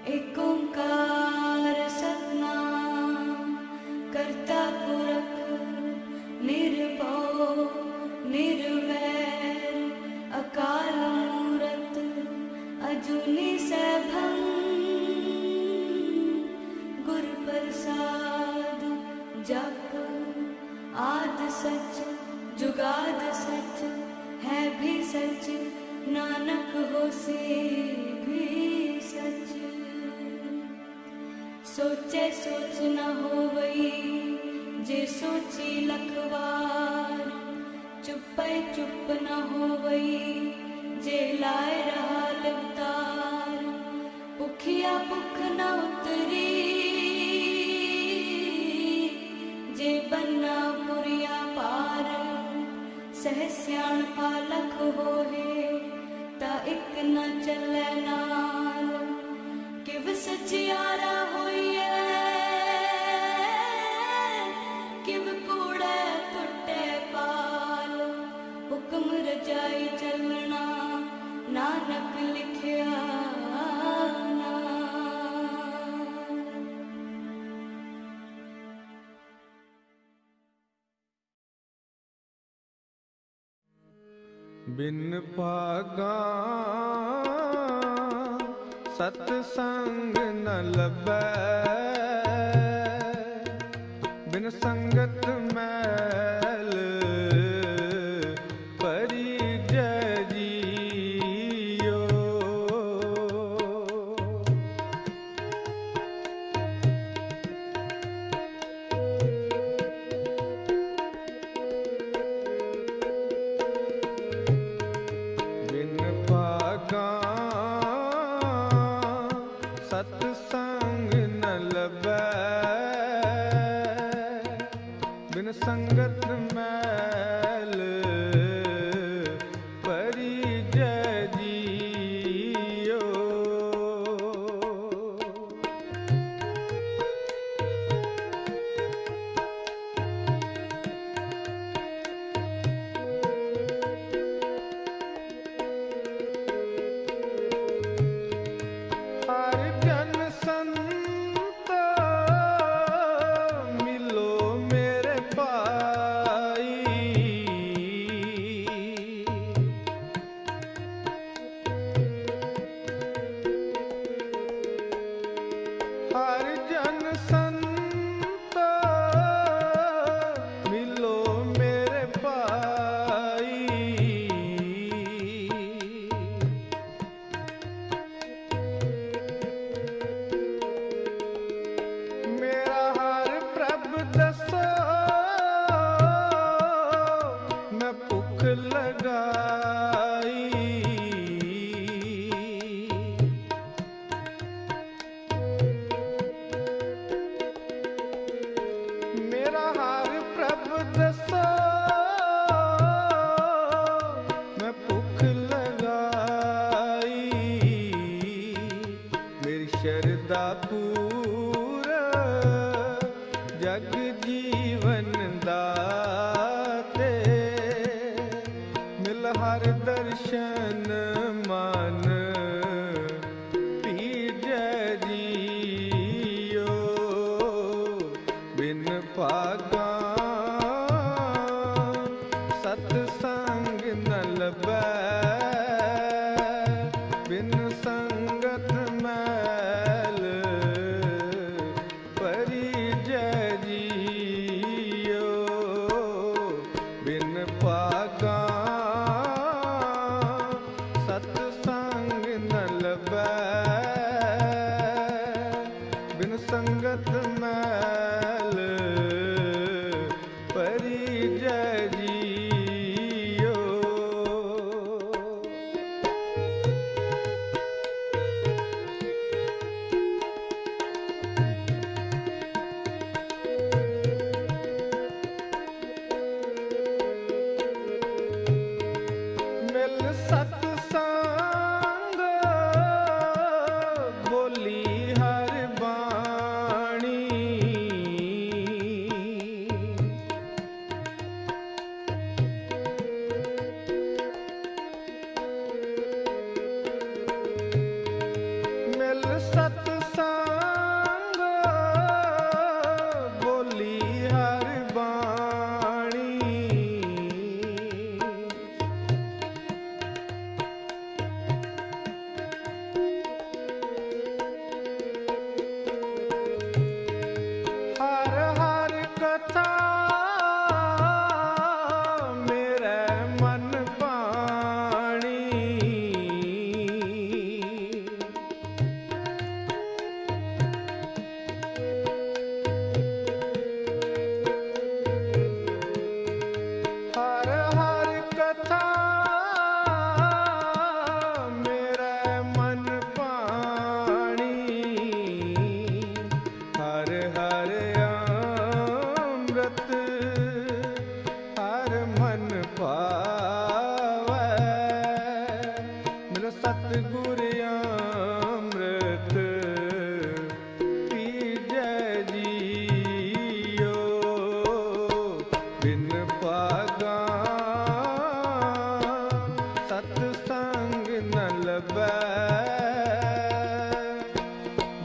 एक ओंकार सतनाम करता पुरख निर्भव निर्वैर अकाल मूरत अजूनी सैभं गुर प्रसाद जप आद सच जुगाद सच है भी सच नानक होसी भी सच। सोचे सोच न होवई जे सोची लखवार चुपै चुप न होवई जे लाए रहा लिवतार भुखिया भुख न उतरी जे बन्ना पुरिया पार सह सियाण पालक होए ता इक न चलै नाल किव सचियारा होइए किव कूड़े टुटे पाल हुक्म रजाई चलना नानक लिखिया बिन भागा सतसंग न लभै बिन संगत मैल परिजय जियो। बिन भागा सतसंग न लभै बिन संगत मैल परिजय जियो। हर जन संत मिलो मेरे भाई हर जन संत मिलो मेरे भाई मेरा हर प्रभ दसो मैं भुख लगाई मेरा हर प्रभ दसो मैं भुख लगाई मेरी शरदा पूरा जग जीवन दाते मिल हर दर्शन मान पीजय जियो। बिन भागा सतसंग न लभै बिन संगत मैल परिजय जियो। बिन भागा सतसंग न लभै बिन संगत मैल परिजय जियो। मिल सतसंग बोली हर बाणी मिल सत ਗੁਰ ਅੰਮ੍ਰਿਤ ਪੀਜੈ ਜੀਓ, ਬਿਨ ਭਾਗਾ ਸਤ ਸੰਗ ਨ ਲਭੈ,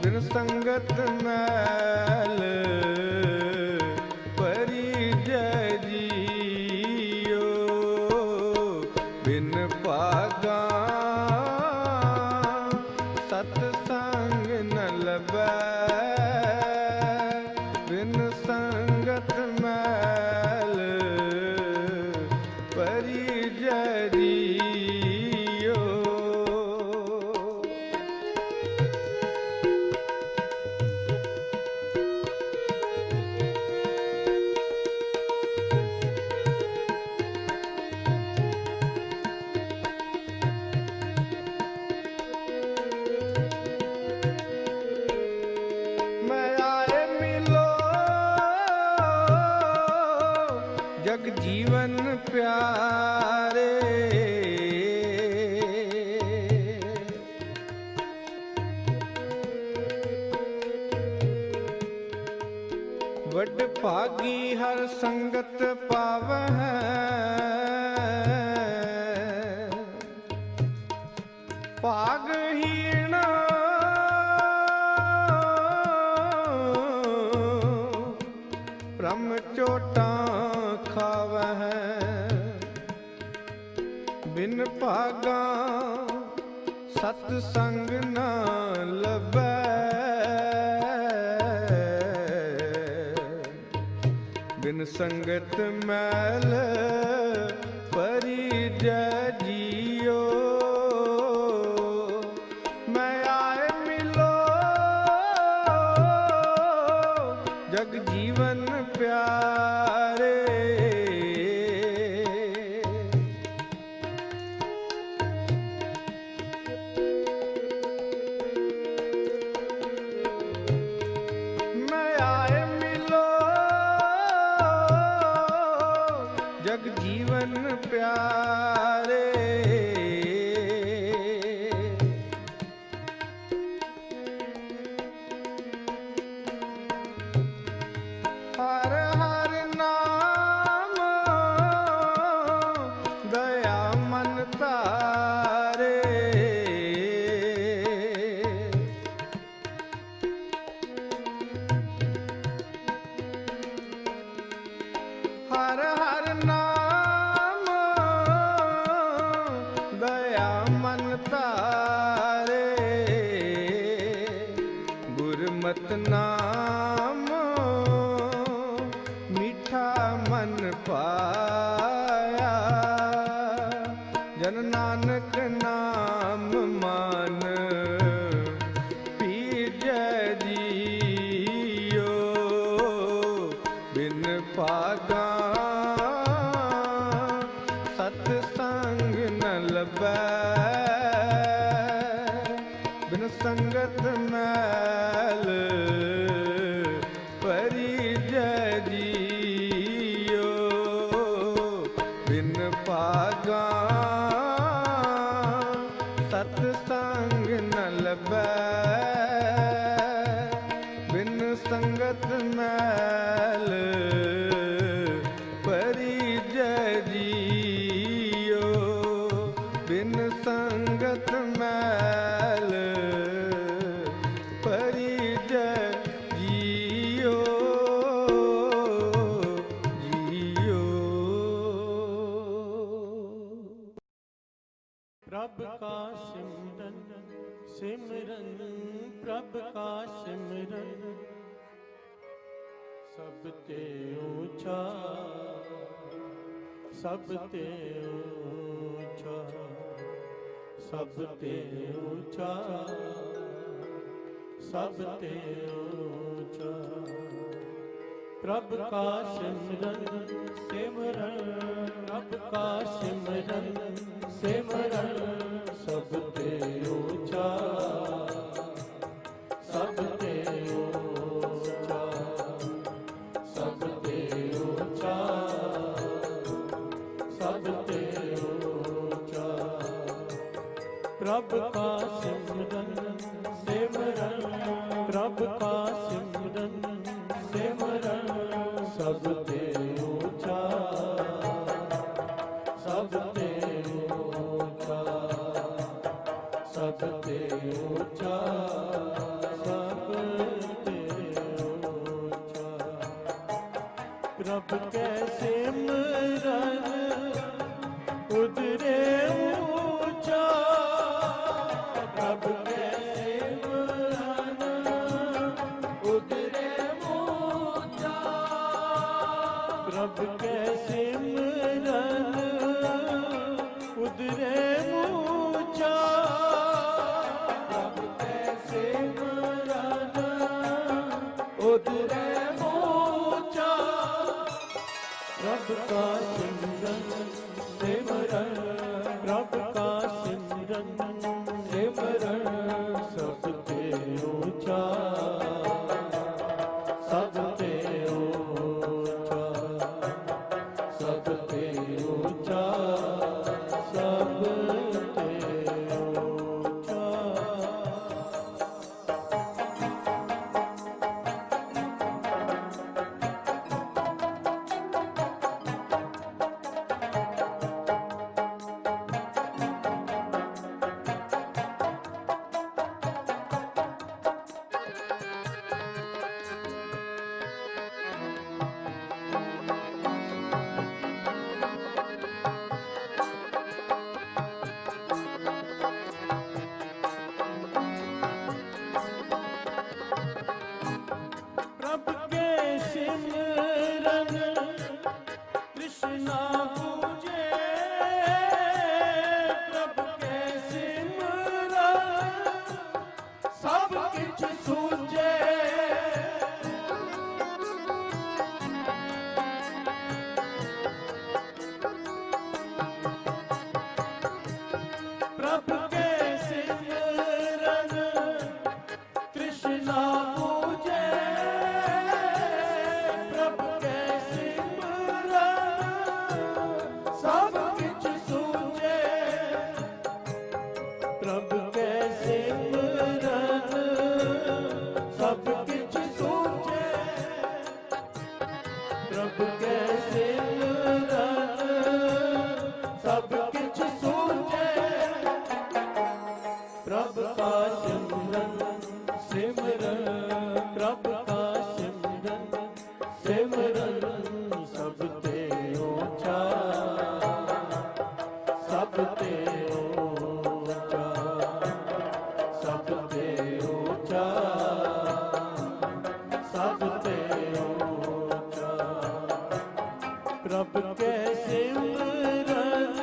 ਬਿਨ ਸੰਗਤ ਮੈਲ ਪਰਿਜੈ ਜੀਓ, ਬਿਨ ਭਾਗਾ ਸਤ ਸੰਗ ਨ ਲਭੈ, ਬਿਨ ਸੰਗਤ ਮੈਲ ਪਰਿਜੈ ਜੀਓ। ਮੈਂ ਆਏ ਮਿਲੋ ਜਗ ਜੀਵਨ ਪਿਆਰੇ, ਵੱਡ ਭਾਗੀ ਹਰ ਸੰਗਤ ਪਾਵਹਿ, ਭਾਗਹੀਣ ਬ੍ਰਹਮ ਚੋਟਾਂ ਖਾਵਹਿ, ਬਿਨ ਭਾਗਾ ਸਤ ਸੰਗ ਨ ਲਭੈ, ਬਿਨ ਸੰਗਤ ਮੈਲ ਪਰਿਜੈ ਜੀਓ। ਮੈਂ ਆਏ ਮਿਲੋ ਜਗ ਜੀਵਨ ਪਿਆਰੇ, ਮੈਂ ਆਏ ਮਿਲੋ ਜਗ ਜੀਵਨ ਪਿਆਰੇ, ਹਰ ਹਰ ਨਾਮ ਦਇਆ ਮਨ ਧਾਰੇ, ਹਰ ਹਰ ਨਾਮ ਦਇਆ ਮਨ ਧਾਰੇ, ਗੁਰਮਤਿ ਨਾਮ ਮਿੱਠਾ ਮਨ ਪਾਇਆ, ਜਨ ਨਾਨਕ ਨਾਮ ਮਨ ਪੀਜੈ ਜੀਓ, ਬਿਨ ਭਾਗਾ ਸਤ ਸੰਗ ਨ ਲਭੈ, ਬਿਨ ਸੰਗਤ ਮੈਲ ਪਰਿਜੈ ਜੀਓ, ਬਿਨ ਭਾਗਾ ਸਤ ਸੰਗ ਨ ਲਭੈ, ਬਿਨ ਸੰਗਤ ਮੈਲ ਪਰਿਜੈ ਜੀਓ, ਬਿਨ ਸੰਗਤ ਮੈਲ ਪਰਿਜੈ ਜੀਓ, ਜੀਓ। ਪ੍ਰਭ ਕਾ ਸਿਮਰਨ ਸਿਮਰਨ, ਪ੍ਰਭ ਕਾ ਸਿਮਰਨ ਸਭ ਤੇ ਊਚਾ, ਸਭ ਤੇ ਊਚਾ, ਸਭ ਤੇ ਊਚਾ, ਸਭ ਤੇ ਊਚਾ। ਪ੍ਰਭ ਕਾ ਸਿਮਰਨ ਸਿਮਰਨ, ਪ੍ਰਭ ਕਾ ਸਿਮਰਨ ਸਿਮਰਨ ਸਭ ਤੇ ਊਚਾ, ਸਭ ਤੇ ਊਚਾ, ਸਭ ਤੇ ਊਚਾ, ਸਭ ਤੇ ਊਚਾ। प्रभ का सिमरन सिमरन, प्रभ का सिमरन सिमरन, सबते ऊंचा सबते ऊंचा, सबते ऊंचा सबते ऊंचा। प्रभ के सिमरन उतरे ऊंचा, प्रभ के सिमरन उतरे ऊंचा, प्रभ के सिमरन उतरे ऊंचा, प्रभ के सिमरन उतरे ऊंचा। प्रभ का सिमरन सिमरन, प्रभ का सिमरन सिमरन, सबते ऊंचा सबते ऊंचा, सबते ऊंचा सबते ऊंचा। प्रभ के सिमरन कृष्णा पूजे, प्रभ के सिमरन सब किछ सूझे, प्रभ के सिमरन कृष्णा पूजे, प्रभ के सिमरन सब किछ सूझे, प्रभ के सिमरन सब किछ सूझे, प्रभ के सिमरन सब किछ सूझे। प्रभ का सिमरन सिमरन, प्रभ का सिमरन सिमरन, सबते ऊंचा सबते ऊंचा, सबते ऊंचा सबते ऊंचा। प्रभ के सिमरन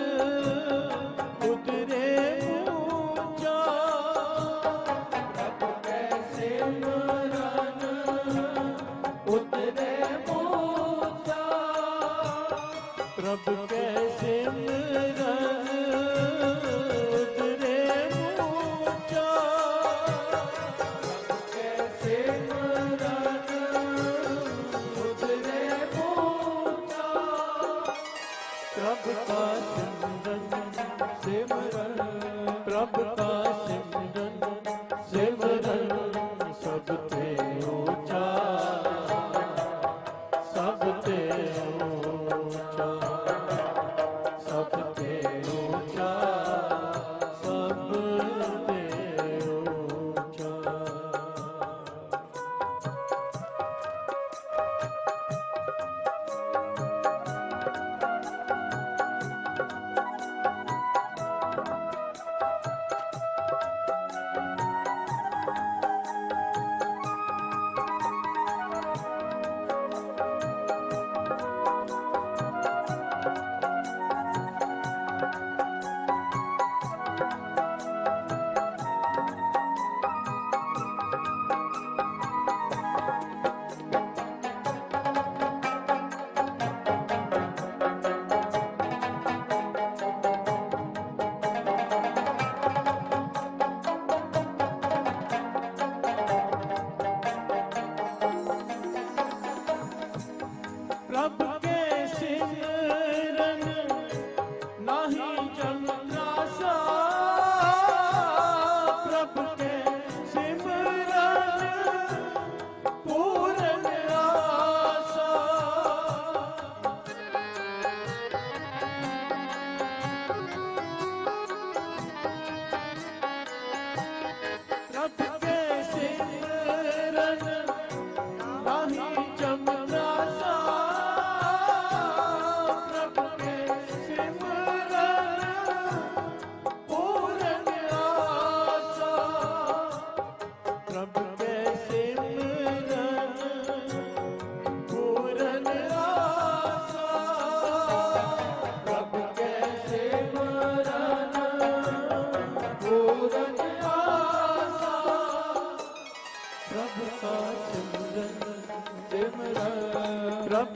उतरे ऊंचा,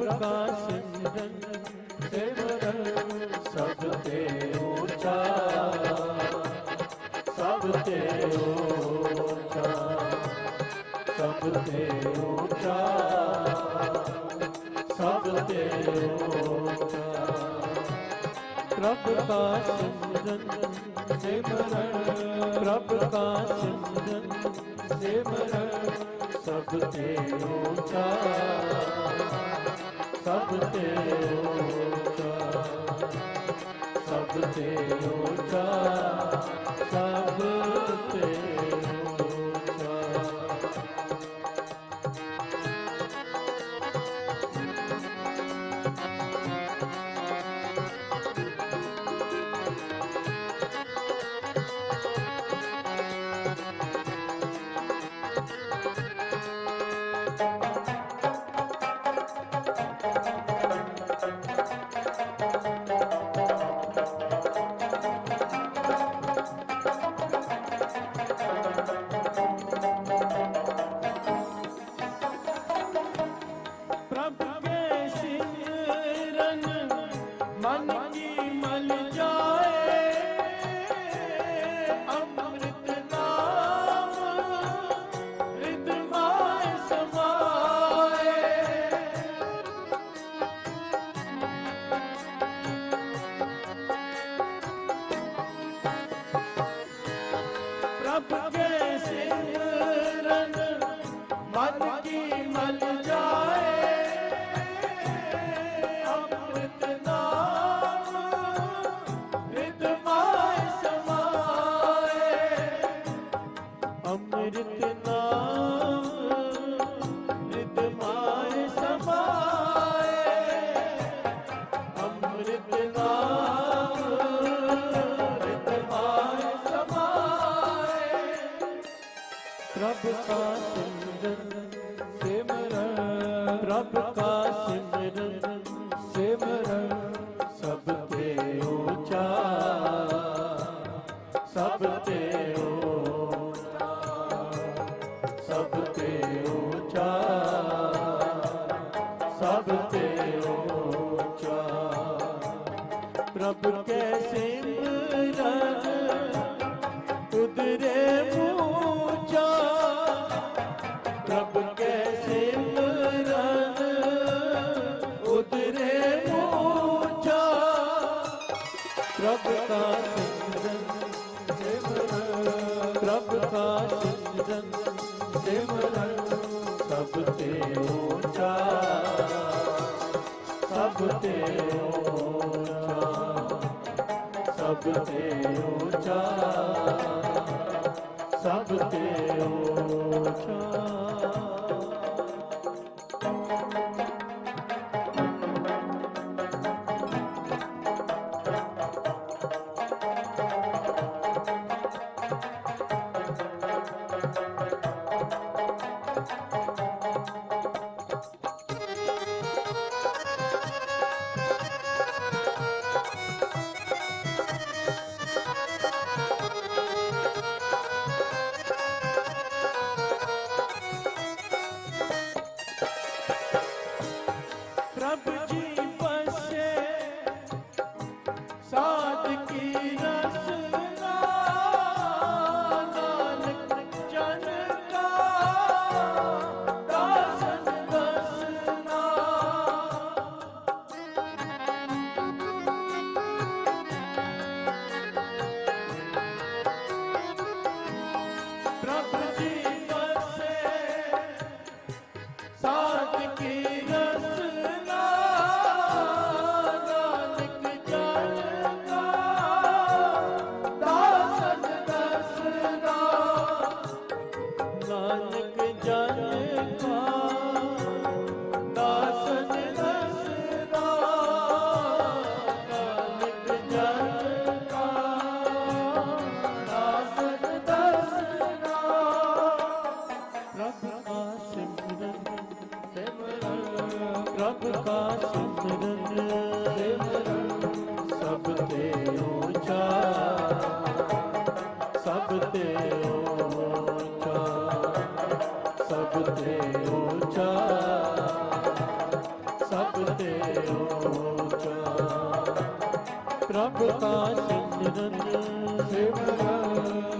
प्रभ का सिमरन सिमरन सब ते ऊंचा सब ते ऊंचा सब ते ऊंचा सब ते ऊंचा प्रभ का सिमरन सिमरन प्रभ का सिमरन सिमरन सब ते ऊंचा सब ते ऊंचा सब ते ऊंचा सब ते ऊंचा प्रभु के सिमरन मन की मल जाए अमृत नाम हृदय समाए प्रभु के सिमरन मन की मल जाए अमृत नाम हृदय समाए अमृत नाम हृदय समाए अमृत नाम हृदय समाए प्रभु का सिमरन सिमरन प्रभु का सिमरन सिमरन सब ते ऊंचा सब ते ऊंचा सब ते ऊंचा सब ते ऊंचा प्रभु के सिमरन उदरे ऊंचा प्रभु के सिमरन उदरे ऊंचा प्रभु का सिमरन सिमरन प्रभु का सिमरन सिमरन सब ते ऊंचा सब ते ऊंचा सब ते ऊंचा सब ते ऊंचा प्रभु जी बसे साध की रसना नानक जन का दासन बसना प्रभु जी बसे साध की रसना नानक जन का दासन दसना नानक जन का दासन दसना नानक जन का दासन दसना प्रभु का सिमरन सिमरन प्रभु का सिमरन सिमरन सब ते ऊंचा सब ते ऊंचा सब ते ऊंचा सब का सिमरन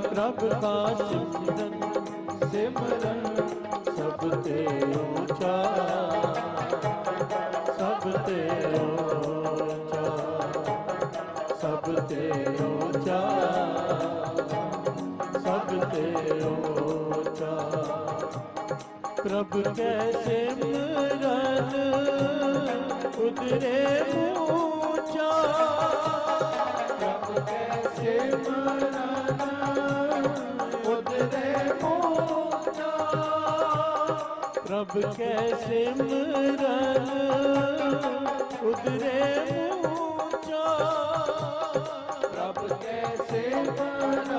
प्रभु का सिमरन सिमरन सब ते ऊंचा सब ते ऊंचा सब ते ऊंचा सब ते ऊंचा प्रभु के सिमरन उतरे ऊंचा प्रभु के सिमरन उतरे ऊंचा प्रभु के सिमरन उतरे ऊंचा प्रभु के सिमरन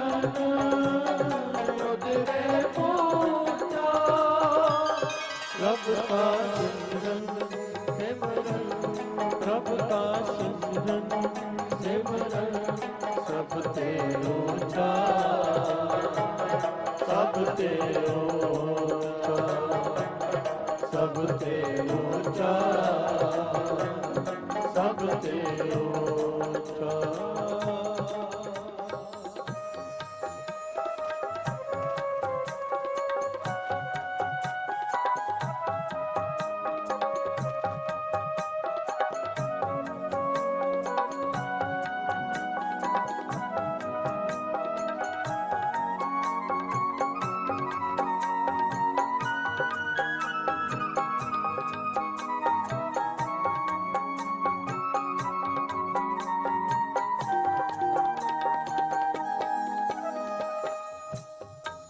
उतरे ऊंचा प्रभु का सिमरन प्रभु का सिमरन सिमरन सब ते ऊंचा सब ते ऊंचा सब ते ऊंचा सब ते ऊंचा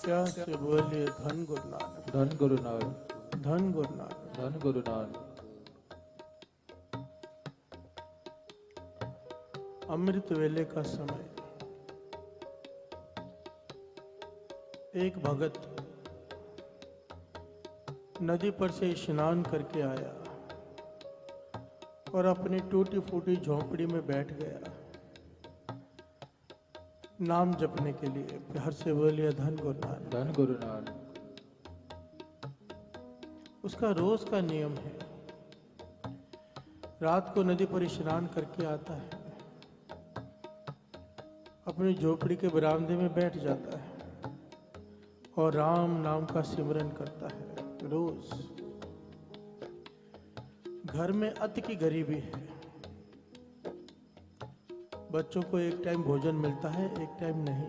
क्या से बोलिए धन गुरु नानक धन गुरु नानक धन गुरु नानक धन गुरु नानक। अमृत वेले का समय एक भगत नदी पर से स्नान करके आया और अपनी टूटी फूटी झोंपड़ी में बैठ गया नाम जपने के लिए। प्यार से बोलिए धन गुरु नानक धन गुरु नानक। उसका रोज का नियम है, रात को नदी पर स्नान करके आता है, अपनी झोपड़ी के बरामदे में बैठ जाता है और राम नाम का सिमरन करता है रोज। घर में अति की गरीबी है, बच्चों को एक टाइम भोजन मिलता है एक टाइम नहीं,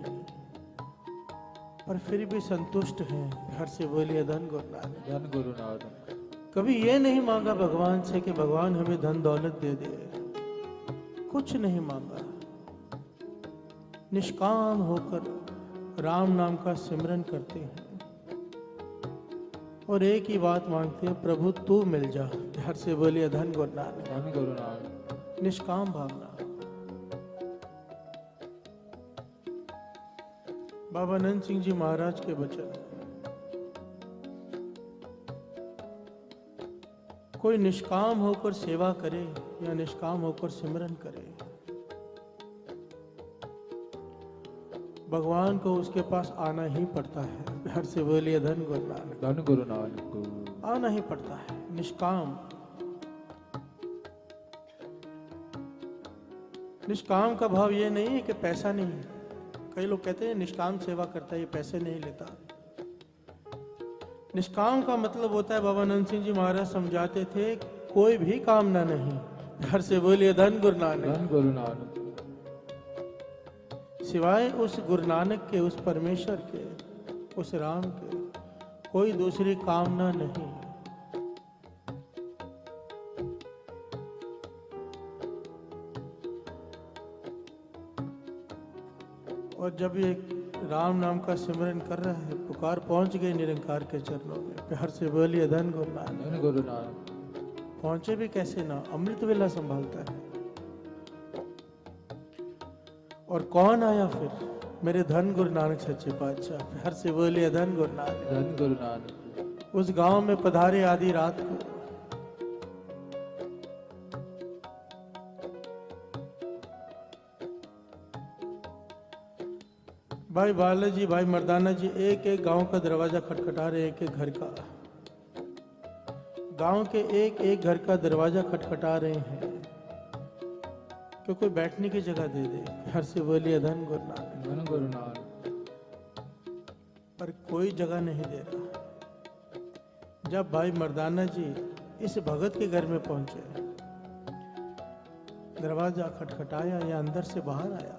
पर फिर भी संतुष्ट हैं। घर से बोलिए धन गुरु नानक धन गुरु नानक। कभी ये नहीं मांगा भगवान से कि भगवान हमें धन दौलत दे दे, कुछ नहीं मांगा। निष्काम होकर राम नाम का सिमरन करते हैं और एक ही बात मांगते हैं, प्रभु तू मिल जा। घर से बोलिए धन गुरु नानक धन गुरु नानक। निष्काम भावना। बाबा नंद सिंह जी महाराज के वचन, कोई निष्काम होकर सेवा करे या निष्काम होकर सिमरन करे, भगवान को उसके पास आना ही पड़ता है। घर से बोलिए धन गुरु नानक धन गुरु नानक। आना ही पड़ता है। निष्काम, निष्काम का भाव ये नहीं है कि पैसा नहीं। कई लोग कहते हैं निष्काम सेवा करता है, ये पैसे नहीं लेता। निष्काम का मतलब होता है, बाबा नंद सिंह जी महाराज समझाते थे, कोई भी कामना नहीं। घर से बोलिए धन गुरु नानक धन गुरु नानक। सिवाय उस गुरु नानक के, उस परमेश्वर के, उस राम के, कोई दूसरी कामना नहीं। और जब ये राम नाम का सिमरन कर रहा है, पुकार पहुंच गई निरंकार के चरणों में। प्यार से बोलिए धन गुरु नानक। धन गुरु नानक। पहुंचे भी कैसे ना, अमृत वेला संभालता है। और कौन आया फिर? मेरे धन गुरु नानक सच्चे पातशाह। प्यार से बोलिए धन गुरु नानक। धन गुरु नानक। उस गांव में पधारे आधी रात को। भाई बालाजी, भाई मर्दाना जी एक एक गांव का दरवाजा खटखटा रहे, एक एक घर का। गांव के एक एक घर का दरवाजा खटखटा रहे हैं। कि कोई बैठने की जगह दे दे। हर से बोलिए धन गुरु नानक। धन गुरु नानक। पर कोई जगह नहीं दे रहा। जब भाई मर्दाना जी इस भगत के घर में पहुंचे, दरवाजा खटखटाया या अंदर से बाहर आया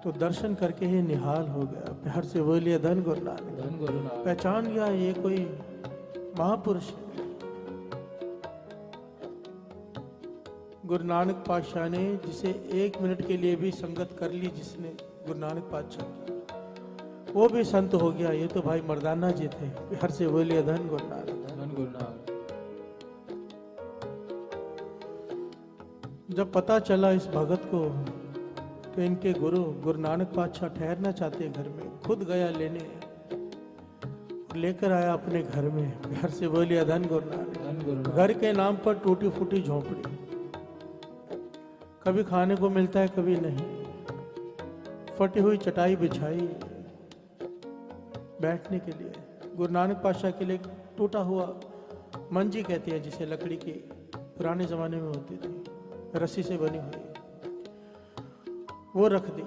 तो दर्शन करके ही निहाल हो गया। प्यार से बोलिए धन गुरु नानक। धन गुरु नानक। पहचान गया ये कोई महापुरुष है। गुरु नानक पातशाह ने जिसे 1 मिनट के लिए भी संगत कर ली, जिसने गुरु नानक पातशाह की, वो भी संत हो गया। ये तो भाई मर्दाना जी थे। हर से बोलिए धन गुरु नानक। धन गुरु नानक। जब पता चला इस भगत को कि इनके गुरु नानक पातशाह ठहरना चाहते घर में, खुद गया लेने, लेकर आया अपने घर में। घर से बोलिए धन गुरु नानक। धन गुरु नानक। घर के नाम पर टूटी फूटी झोंपड़ी, कभी खाने को मिलता है कभी नहीं, फटी हुई चटाई बिछाई बैठने के लिए। गुरु नानक पातशाह के लिए टूटा हुआ मंजी कहते हैं जिसे, लकड़ी की पुराने जमाने में होती थी, रस्सी से बनी हुई, वो रख दी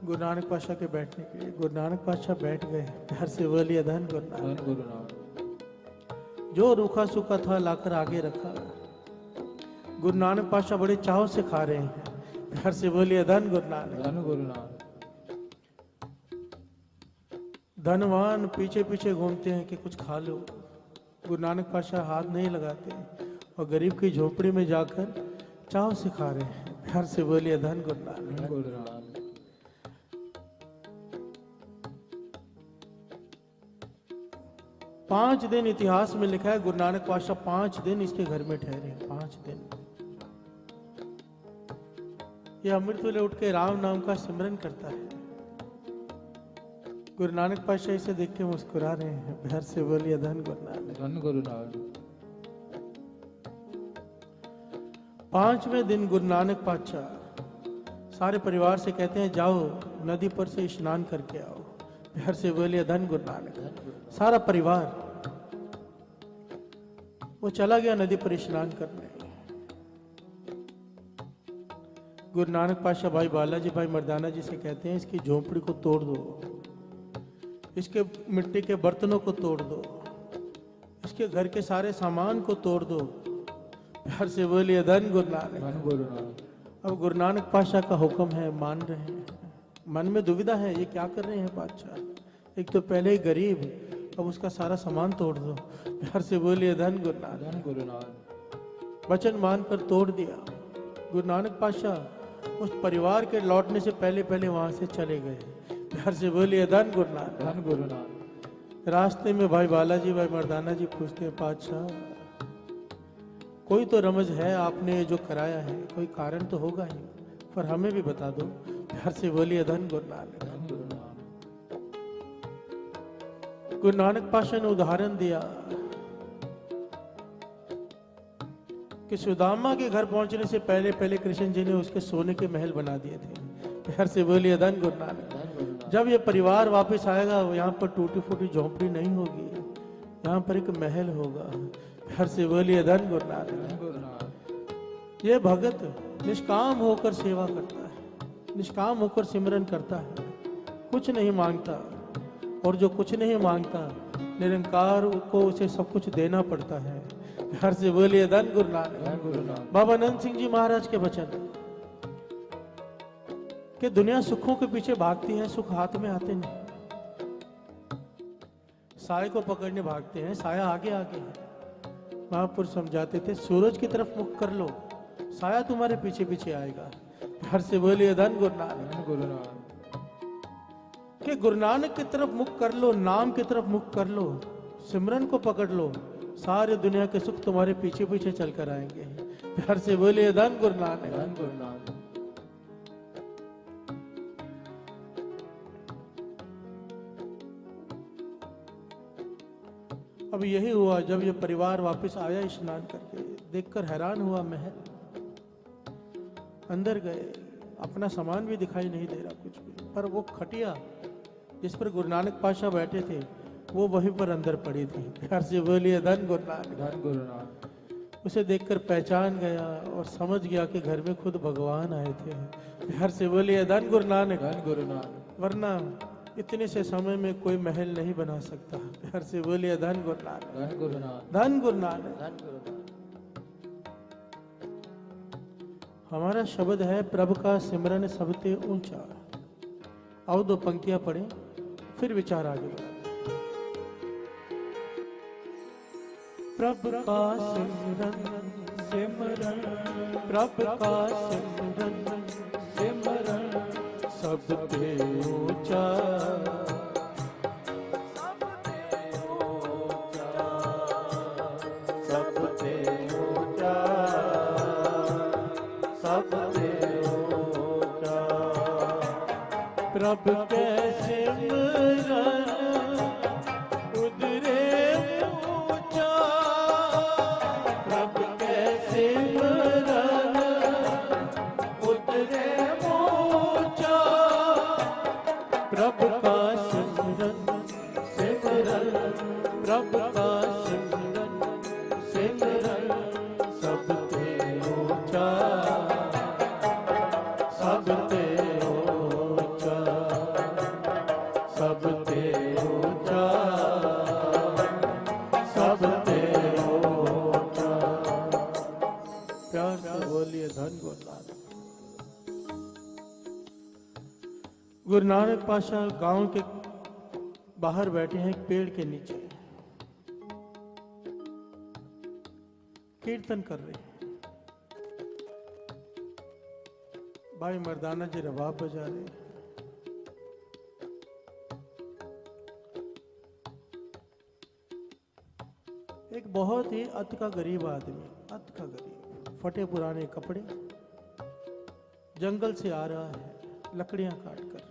गुरु नानक पातशाह के बैठने के लिए। गुरु नानक पातशाह बैठ गए। घर से बोलिए धन गुरु नानक। धन गुरु नानक। जो रूखा सूखा था लाकर आगे रखा। गुरु नानक पातशाह बड़े चाव से खा रहे हैं। घर से बोलिए धन गुरु नानक। धन गुरु नानक। धनवान पीछे पीछे घूमते हैं कि कुछ खा लो। गुरु नानक पातशाह हाथ नहीं लगाते और गरीब की झोपड़ी में जाकर चाव से खा रहे हैं। घर से बोलिए धन गुरु नानक। धन गुरु नानक। 5 दिन इतिहास में लिखा है, गुरु नानक पातशाह 5 दिन इसके घर में ठहरे। 5 दिन यह अमृत वेले उठ के राम नाम का सिमरन करता है। गुरु नानक पातशाह इसे देख के मुस्कुरा रहे हैं। घर से बोलिए धन गुरु नानक। धन गुरु नानक। 5वें दिन गुरु नानक पातशाह सारे परिवार से कहते हैं जाओ नदी पर से स्नान करके आओ। घर से बोलिए धन गुरु नानक। सारा परिवार वो चला गया नदी पर स्नान करने। गुरु नानक पातशाह भाई बालाजी भाई मर्दाना जी से कहते हैं इसकी झोंपड़ी को तोड़ दो, इसके मिट्टी के बर्तनों को तोड़ दो, इसके घर के सारे सामान को तोड़ दो। प्यार से बोलिए धन गुरु नानक। धन गुरु नानक। अब गुरु नानक पातशाह का हुक्म है, मान रहे हैं। मन में दुविधा है, ये क्या कर रहे हैं पातशाह? एक तो पहले ही गरीब, अब उसका सारा सामान तोड़ दो। प्यार से बोलिए धन गुरु नानक। धन गुरु नानक। वचन मानकर तोड़ दिया। गुरु नानक पातशाह उस परिवार के लौटने से पहले पहले वहां से चले गए। प्यार से बोलिए धन गुरु नानक। धन गुरु नानक। रास्ते में भाई बालाजी भाई मर्दाना जी पूछते हैं पातशाह कोई तो रमज है, आपने जो कराया है कोई कारण तो होगा ही, पर हमें भी बता दो। प्यार से बोलिए धन गुरु नानक। धन गुरु नानक। गुरु नानक पातशाह ने उदाहरण दिया कि सुदामा के घर पहुंचने से पहले पहले कृष्ण जी ने उसके सोने के महल बना दिए थे। प्यार से बोलिए धन गुरु नानक। धन गुरु नानक। जब ये परिवार वापस आएगा यहाँ पर टूटी फूटी झोंपड़ी नहीं होगी, यहाँ पर एक महल होगा। प्यार से बोलिए धन गुरु नानक। धन गुरु नानक। ये भगत निष्काम होकर सेवा करता है, निष्काम होकर सिमरन करता है, कुछ नहीं मांगता, और जो कुछ नहीं मांगता निरंकार को उसे सब कुछ देना पड़ता है। प्यार से बोलिए धन गुरु नानक। धन गुरु नानक। बाबा नंद सिंह जी महाराज के वचन कि दुनिया सुखों के पीछे भागती है, सुख हाथ में आते नहीं। साए को पकड़ने भागते हैं, साया आगे आगे है। महापुरुष समझाते थे सूरज की तरफ मुख कर लो, साया तुम्हारे पीछे पीछे आएगा। प्यार से बोलिए धन गुरु नानक। धन गुरु नानक। कि गुरु नानक की तरफ मुख कर लो, नाम की तरफ मुख कर लो, सिमरन को पकड़ लो, सारे दुनिया के सुख तुम्हारे पीछे पीछे चलकर आएंगे। प्यार से बोलिए धन गुरु नानक। धन गुरु नानक। अब यही हुआ जब ये परिवार वापस आया स्नान करके, देखकर हैरान हुआ महल। अंदर गए, अपना सामान भी दिखाई नहीं दे रहा कुछ भी, पर वो खटिया जिस पर गुरु नानक पातशाह बैठे थे वो वहीं पर अंदर पड़ी थी। प्यार से बोलिए धन गुरु नानक। धन गुरु नानक। उसे देखकर पहचान गया और समझ गया कि घर में खुद भगवान आए थे। प्यार से बोलिए धन गुरु नानक। धन गुरु नानक। वरना इतने से समय में कोई महल नहीं बना सकता। प्यार से बोलिए धन गुरु नानक। धन गुरु नानक। धन गुरु नानक। धन गुरु नानक। हमारा शब्द है प्रभु का सिमरन सबते ऊंचा। आओ दो पंक्तियां पढ़ें फिर विचार आगे बढ़ाते। प्रभु का सिमरन सिमरन प्रभु का सिमरन सिमरन सबते ऊंचा सबते ऊंचा सबते ऊंचा प्रभु के सिमरन उधरे ऊंचा प्रभु के सिमरन उधरे ऊंचा प्रभु का सिमरन सिमरन प्रभु का सिमरन सिमरन सबते ऊंचा सबते ऊंचा सबते ऊंचा सबते ऊंचा। प्यार से बोलिए धन गुरु नानक। गुरु नानक पाशाह गांव के बाहर बैठे हैं एक पेड़ के नीचे, कीर्तन कर रहे हैं। भाई मर्दाना जी रबाब बजा रहे हैं। एक बहुत ही अत का गरीब आदमी, अत का गरीब, फटे पुराने कपड़े, जंगल से आ रहा है लकड़ियां काट कर।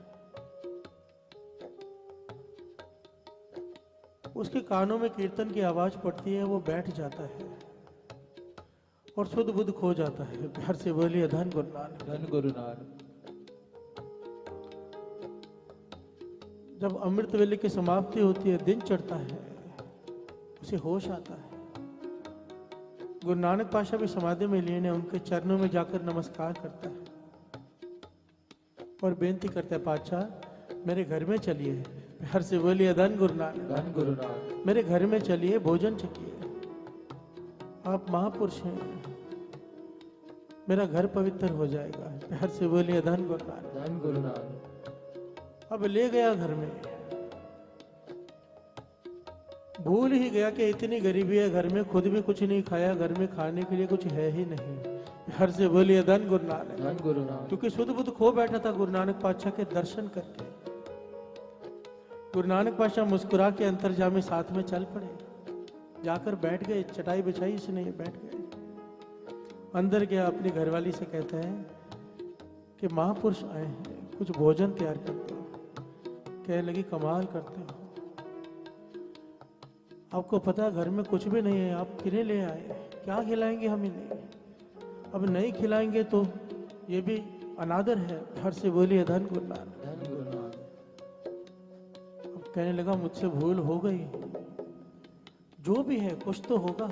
उसके कानों में कीर्तन की आवाज पड़ती है, वो बैठ जाता है और सुध बुध खो जाता है। प्यार से बोलिए धन गुरु नानक। धन गुरु नानक। जब अमृत वेले की समाप्ति होती है, दिन चढ़ता है, उसे होश आता है। गुरु नानक पाशाह भी समाधि में लीन है, उनके चरणों में जाकर नमस्कार करता है और बेनती करता है, पातशाह मेरे घर में चलिए। प्यार से बोलिए धन गुरु नानक। धन गुरु नानक। मेरे घर में चलिए, भोजन चखिए। आप महापुरुष हैं, मेरा घर पवित्र हो जाएगा। प्यार से बोलिए धन गुरु नानक। धन गुरु नानक। अब ले गया घर में, भूल ही गया कि इतनी गरीबी है घर में, खुद भी कुछ नहीं खाया, घर में खाने के लिए कुछ है ही नहीं। प्यार से बोलिए धन गुरु नानक। धन गुरु नानक। क्योंकि सुध बुध खो बैठा था गुरु नानक पातशाह के दर्शन करके। गुरु नानक पातशाह मुस्कुरा के अंतर्जामी साथ में चल पड़े, जाकर बैठ गए, चटाई बिछाई इसने, बैठ गए। अंदर गया, अपनी घरवाली से कहता है कि महापुरुष आए हैं, कुछ भोजन तैयार करते हो। कहने लगी कमाल करते हो, आपको पता है घर में कुछ भी नहीं है, आप किने ले आए, क्या खिलाएंगे हम इन्हें? अब नहीं खिलाएंगे तो ये भी अनादर है। घर से बोलिए धन गुरु नानक। धन गुरु नानक। अब कहने लगा मुझसे भूल हो गई, जो भी है कुछ तो होगा,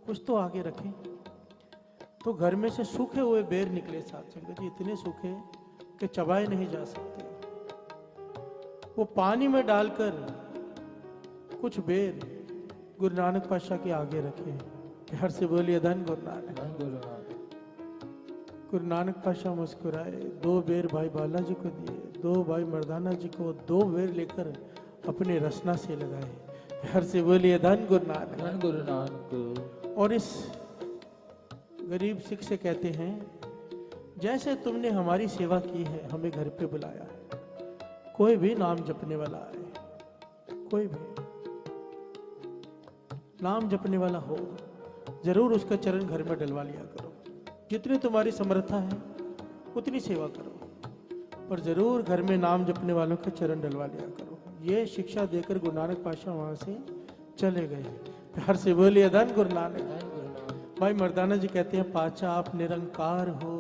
कुछ तो आगे रखें। तो घर में से सूखे हुए बेर निकले साथ संगत जी, इतने सूखे कि चबाए नहीं जा सकते। वो पानी में डालकर कुछ बेर गुरु नानक पातशाह के आगे रखे। प्यार से बोलिए धन गुरु नानक। धन गुरु नानक। गुरु नानक पातशाह मुस्कुराए, 2 बेर भाई बालाजी को दिए, 2 भाई मर्दाना जी को, 2 बेर लेकर अपने रसना से लगाए। प्यार से बोलिए धन गुरु नानक। धन गुरु नानक। और इस गरीब सिख से कहते हैं, जैसे तुमने हमारी सेवा की है, हमें घर पे बुलाया है, कोई भी नाम जपने वाला आए, कोई भी नाम जपने वाला हो, जरूर उसका चरण घर में डलवा लिया करो। जितनी तुम्हारी समर्था है उतनी सेवा करो, पर जरूर घर में नाम जपने वालों के चरण डलवा लिया करो। ये शिक्षा देकर गुरु नानक पातशाह वहां से चले गए। प्यार से बोलिए धन गुरु नानक। धन गुरु नानक। भाई मर्दाना जी कहते हैं, पातशाह आप निरंकार हो,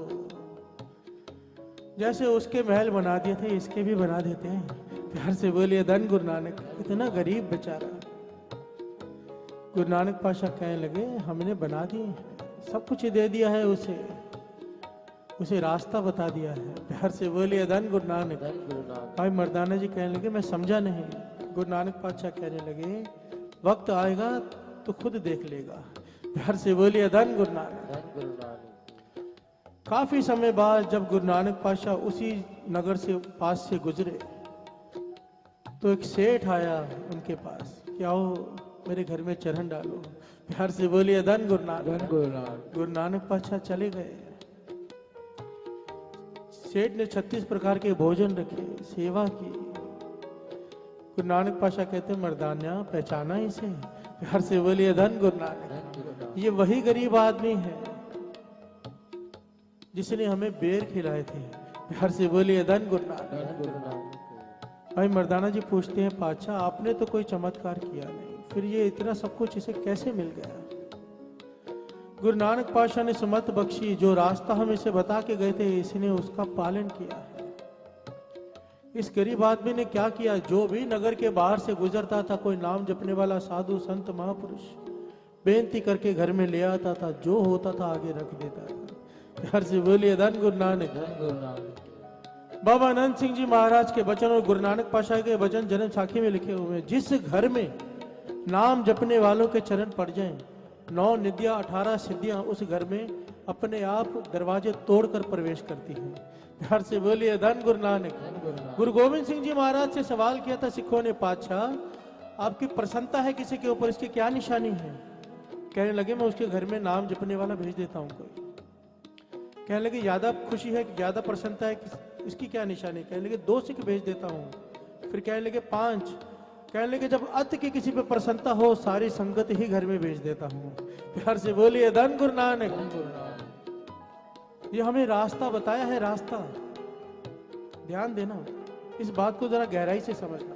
जैसे उसके महल बना दिए थे इसके भी बना देते हैं। प्यार से बोलिए धन गुरु नानक। इतना गरीब बेचारा, गुरु नानक पाशा कहने लगे हमने बना दिए हैं, सब कुछ दे दिया है उसे रास्ता बता दिया है। प्यार से बोलिए धन गुरु नानक। धन गुरु नानक। भाई मर्दाना जी कहने लगे मैं समझा नहीं। गुरु नानक पातशाह कहने लगे वक्त आएगा तो खुद देख लेगा। प्यार से बोलिए धन गुरु नानक। धन गुरु नानक। काफी समय बाद जब गुरु नानक पातशाह उसी नगर से पास से गुजरे तो एक सेठ आया उनके पास कि आओ मेरे घर में चरण डालो। प्यार से बोलिए धन गुरु नानक। धन गुरु नानक। गुरु नानक पातशाह चले गए। सेठ ने 36 प्रकार के भोजन रखे, सेवा की। गुरु नानक पातशाह कहते मर्दाना पहचाना इसे। प्यार से बोलिए धन गुरु नानक। धन गुरु नानक। ये वही गरीब आदमी है जिसने हमें बेर खिलाए थे। प्यार से बोलिए धन गुरु नानक। धन गुरु नानक। भाई मर्दाना जी पूछते हैं पातशाह आपने तो कोई चमत्कार किया नहीं, फिर ये इतना सब कुछ इसे कैसे मिल गया? गुरु नानक पातशाह ने सुमत बख्शी, जो रास्ता हम इसे बता के गए थे इसने उसका पालन किया है। इस गरीब आदमी ने क्या किया, जो भी नगर के बाहर से गुजरता था कोई नाम जपने वाला साधु संत महापुरुष बेनती करके घर में ले आता था, जो होता था आगे रख देता था। प्यार से बोलिए धन गुरु नानक। धन गुरु नानक। बाबा अनंत सिंह जी महाराज के वचन और गुरु नानक पातशाह के वचन जन्म साखी में लिखे हुए हैं। जिस घर में नाम जपने वालों के चरण पड़ जाएं, 9 निधियां 18 सिद्धियां उस घर में अपने आप दरवाजे तोड़कर प्रवेश करती हैं। प्यार से बोलिए धन गुरु नानक। धन गुरु नानक। गुरु गोविंद सिंह जी महाराज से सवाल किया था सिखों ने, पातशाह आपकी प्रसन्नता है किसी के ऊपर, इसकी क्या निशानी है? कहने लगे मैं उसके घर में नाम जपने वाला भेज देता हूँ कोई। कहने लगे ज्यादा खुशी है, ज्यादा प्रसन्नता है, इसकी क्या निशानी? कहने लगे 2 सिख भेज देता हूँ। फिर कहने लगे 5। कहने लगे जब अत की किसी पे प्रसन्नता हो सारी संगत ही घर में भेज देता हूँ। प्यार से बोलिए धन गुरु नानक। धन गुरु नानक। ये हमें रास्ता बताया है, रास्ता। ध्यान देना, इस बात को जरा गहराई से समझना।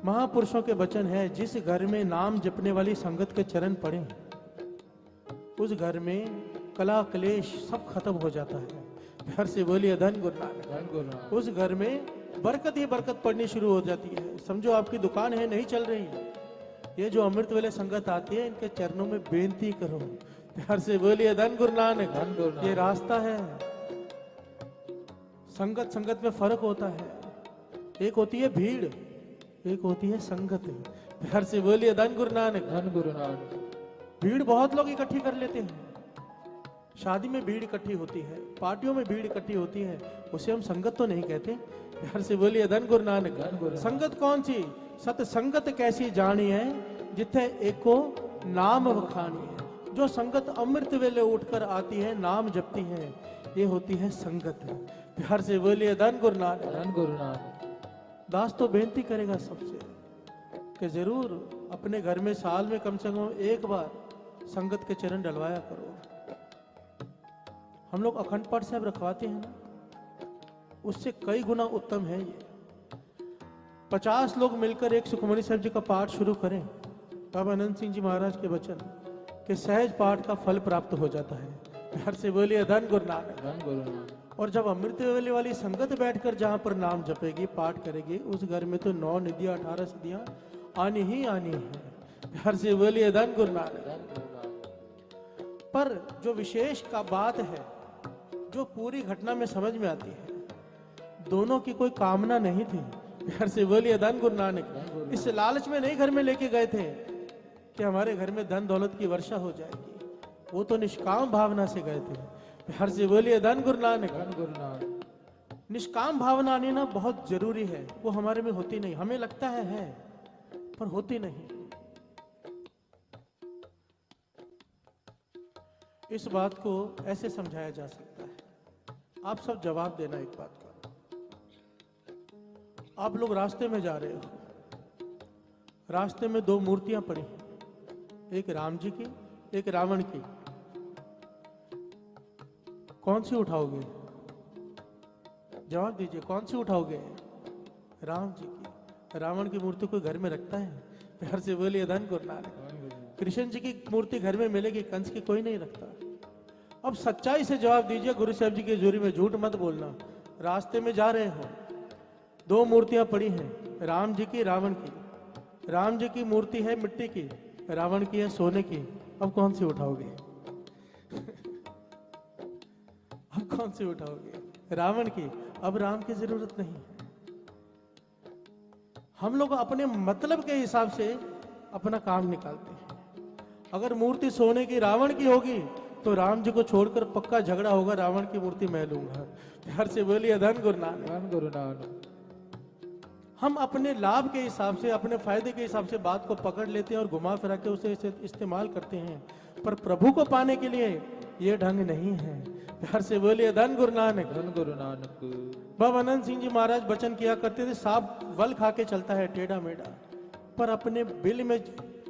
महापुरुषों के वचन है, जिस घर में नाम जपने वाली संगत के चरण पड़े उस घर में कला क्लेश सब खत्म हो जाता है। प्यार से बोलिए धन गुरु नानक। धन गुरु नानक। उस घर में बरकत ही बरकत पड़नी शुरू हो जाती है। समझो आपकी दुकान है नहीं चल रही, ये जो अमृत वाले संगत आती है इनके चरणों में बेनती करो। प्यार से बोलिए धन गुरु नानक। धन गुरु नानक। ये रास्ता है। संगत संगत में फर्क होता है, एक होती है भीड़, एक होती है संगत। प्यार से बोलिए धन गुरु नानक। धन गुरु नानक। भीड़ बहुत लोग इकट्ठी कर लेते हैं, शादी में भीड़ इकट्ठी होती है, पार्टियों में भीड़ इकट्ठी होती है, उसे हम संगत तो नहीं कहते। प्यार से बोलिए धन गुरु नानक। धन गुरु नानक। संगत कौन सी? सत संगत कैसी जानी है जिथे एको नाम वखानी है। जो संगत अमृत वेले उठकर आती है, नाम जपती है, ये होती है संगत। प्यार से बोलिए धन गुरु नानक। धन गुरु नानक। दास तो बेनती करेगा सबसे कि जरूर अपने घर में साल में कम से कम एक बार संगत के चरण डलवाया करो। हम लोग अखंड पाठ साहब रखवाते हैं ना, उससे कई गुना उत्तम है ये। 50 लोग मिलकर एक सुखमनी साहब जी का पाठ शुरू करें, बाबा अनंत सिंह जी महाराज के वचन के सहज पाठ का फल प्राप्त हो जाता है। प्यार से बोलिए धन गुरु नानक। धन गुरु नानक। और जब अमृत वेले वाली संगत बैठकर जहां पर नाम जपेगी, पाठ करेगी, उस घर में तो 9 निधियां 18 सिद्धियां आनी ही आनी है। प्यार से बोलिए धन गुरु नानक। धन गुरु नानक। पर जो विशेष का बात है, जो पूरी घटना में समझ में आती है, दोनों की कोई कामना नहीं थी। प्यार से बोलिए धन गुरु नानक। इस लालच में नहीं घर में लेके गए थे कि हमारे घर में धन दौलत की वर्षा हो जाएगी, वो तो निष्काम भावना से गए थे। प्यार से बोलिए धन गुरु नानक। धन गुरु नानक। निष्काम भावना आनी ना बहुत जरूरी है, वो हमारे में होती नहीं। हमें लगता है पर होती नहीं। इस बात को ऐसे समझाया जा सकता है, आप सब जवाब देना एक बात का। आप लोग रास्ते में जा रहे हो, रास्ते में 2 मूर्तियां पड़ी हैं, एक राम जी की, एक रावण की। कौन सी उठाओगे? जवाब दीजिए, कौन सी उठाओगे? राम जी की। रावण की मूर्ति कोई घर में रखता है? प्यार से बोलिए धन गुरु नानक। कृष्ण जी की मूर्ति घर में मिलेगी, कंस की कोई नहीं रखता। अब सच्चाई से जवाब दीजिए, गुरु साहब जी की जोरी में झूठ मत बोलना। रास्ते में जा रहे हो, 2 मूर्तियां पड़ी हैं, राम जी की, रावण की। राम जी की मूर्ति है मिट्टी की, रावण की है सोने की, अब कौन सी उठाओगे? अब कौन सी उठाओगे? रावण की। अब राम की जरूरत नहीं। हम लोग अपने मतलब के हिसाब से अपना काम निकालते हैं। अगर मूर्ति सोने की रावण की होगी तो राम जी को छोड़कर पक्का झगड़ा होगा, रावण की मूर्ति मैं लूंगा। प्यार से बोलिए धन गुरु नानक। धन गुरु नानक। हम अपने लाभ के हिसाब से, अपने फायदे के हिसाब से बात को पकड़ लेते हैं और घुमा फिरा के उसे इस्तेमाल करते हैं, पर प्रभु को पाने के लिए ये ढंग नहीं है। प्यार से बोलिए धन गुरु नानक। धन गुरु नानक। बाबा आनंद सिंह जी महाराज वचन किया करते थे, सांप वल खा के चलता है टेढ़ा मेढ़ा, पर अपने बिल में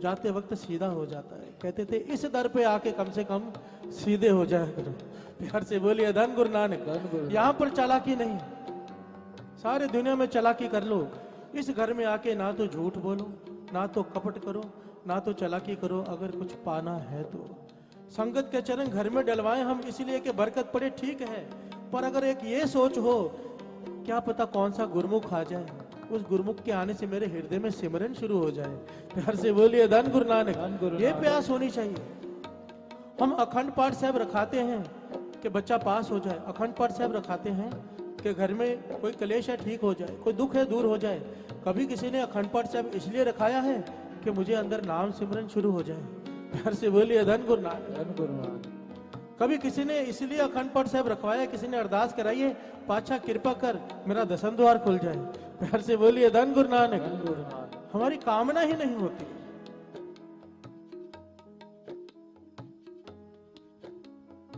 जाते वक्त सीधा हो जाता है। कहते थे इस दर पे आके कम से कम सीधे हो जाया करो। प्यार से बोलिए धन गुरु नानक। यहाँ पर चालाकी नहीं, सारे दुनिया में चालाकी कर लो, इस घर में आके ना तो झूठ बोलो, ना तो कपट करो, ना तो चालाकी करो। अगर कुछ पाना है तो संगत के चरण घर में डलवाएं हम, इसलिए कि बरकत पड़े, ठीक है, पर अगर एक ये सोच हो, क्या पता कौन सा गुरमुख आ जाए, उस गुरमुख के आने से मेरे हृदय में सिमरन शुरू हो जाए। प्यार से बोलिए धन गुरु नानक। ये प्यास होनी चाहिए। हम अखंड पाठ साहब रखाते हैं कि बच्चा पास हो जाए, अखंड पाठ साहब रखाते हैं कि घर में कोई कलेश है ठीक हो जाए, कोई दुख है दूर हो जाए। कभी किसी ने अखंड पाठ साहब इसलिए रखाया है कि मुझे अंदर नाम सिमरन शुरू हो जाए। प्यार से बोलिए धन गुरु नानक। धन गुरु नानक। कभी किसी ने इसलिए अखंड पाठ साहब रखवाया, किसी ने अरदास कराई है, पातशाह कृपा कर मेरा दसम द्वार खुल जाए। प्यार से बोलिए धन गुरु नानक। धन गुरु नानक। हमारी कामना ही नहीं होती।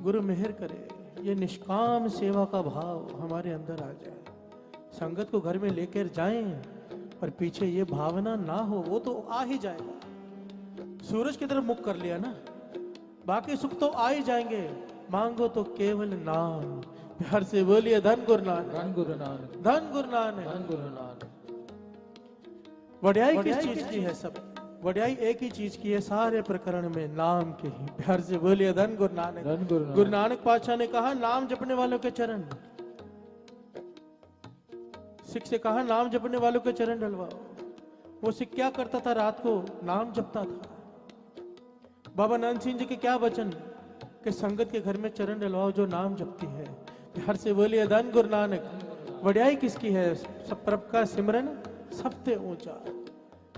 गुरु मेहर करे, ये निष्काम सेवा का भाव हमारे अंदर आ जाए। संगत को घर में लेकर जाएं, पर पीछे ये भावना ना हो, वो तो आ ही जाएगा। सूरज की तरफ मुख कर लिया ना, बाकी सुख तो आ ही जाएंगे। मांगो तो केवल नाम। प्यार से बोलिए धन गुरु नानक। धन गुरु नानक। धन गुरु नानक। धन गुरु नानक। वड्याई किस चीज की है? सब वड्याई एक ही चीज की है सारे प्रकरण में, नाम के ही। प्यार से बोलिए धन गुरु नानक। धन गुरु नानक। गुरु नानक पातशाह ने कहा नाम जपने वालों के चरण, सिख से कहा नाम जपने वालों के चरण डलवाओ। वो सिख क्या करता था? रात को नाम जपता था। बाबा नानक सिंह जी के क्या वचन कि संगत के घर में चरण डलवाओ जो नाम जपती है। प्यार से बोलिए धन गुरु नानक। वड्याई किसकी है? सब प्रभ का सिमरन सबसे ऊंचा,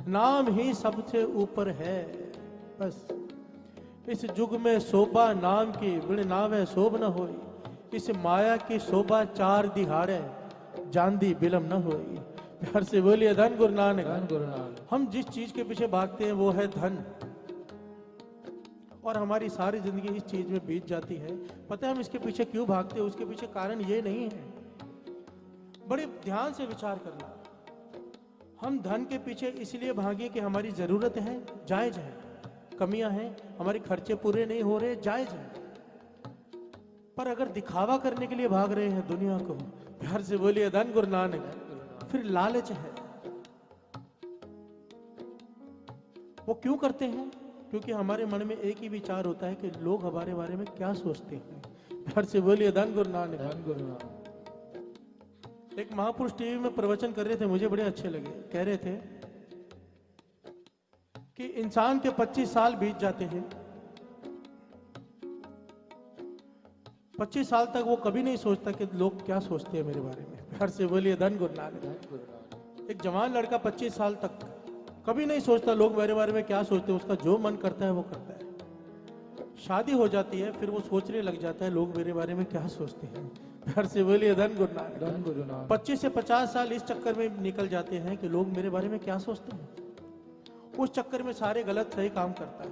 नाम ही सबसे ऊपर है। बस इस युग में शोभा नाम की, बिन नावे शोभ न होई। इस माया की शोभा चार दिहाड़े, जांदी बिलम न होई। प्यार से बोलिए धन गुरु नानक। धन गुरु नानक। हम जिस चीज के पीछे भागते हैं वो है धन, और हमारी सारी जिंदगी इस चीज में बीत जाती है। पता है हम इसके पीछे क्यों भागते हैं? उसके पीछे कारण ये नहीं है, बड़े ध्यान से विचार करना। हम धन के पीछे इसलिए भागे कि हमारी जरूरत है, जायज है, कमियां हैं, हमारे खर्चे पूरे नहीं हो रहे, जायज है। पर अगर दिखावा करने के लिए भाग रहे हैं दुनिया को, प्यार से बोलिए धन गुरु नानक, फिर लालच है। वो क्यों करते हैं? क्योंकि हमारे मन में एक ही विचार होता है कि लोग हमारे बारे में क्या सोचते हैं। प्यार से बोलिए धन गुरु नानक। धन गुरु नानक। एक महापुरुष टीवी में प्रवचन कर रहे थे, मुझे बड़े अच्छे लगे। कह रहे थे कि इंसान के 25 साल बीत जाते हैं, 25 साल तक वो कभी नहीं सोचता कि लोग क्या सोचते हैं मेरे बारे में। प्यार से बोलिए धन गुरु नानक। धन गुरु नानक। एक जवान लड़का 25 साल तक कभी नहीं सोचता लोग मेरे बारे में क्या सोचते हैं, उसका जो मन करता है वो करता है। शादी हो जाती है, फिर वो सोचने लग जाता है लोग मेरे बारे में क्या सोचते हैं। प्यार से बोलिए धन गुरु नानक। धन गुरु नानक। 25 से 50 साल इस चक्कर में निकल जाते हैं कि लोग मेरे बारे में क्या सोचते हैं, उस चक्कर में सारे गलत सही काम करता है।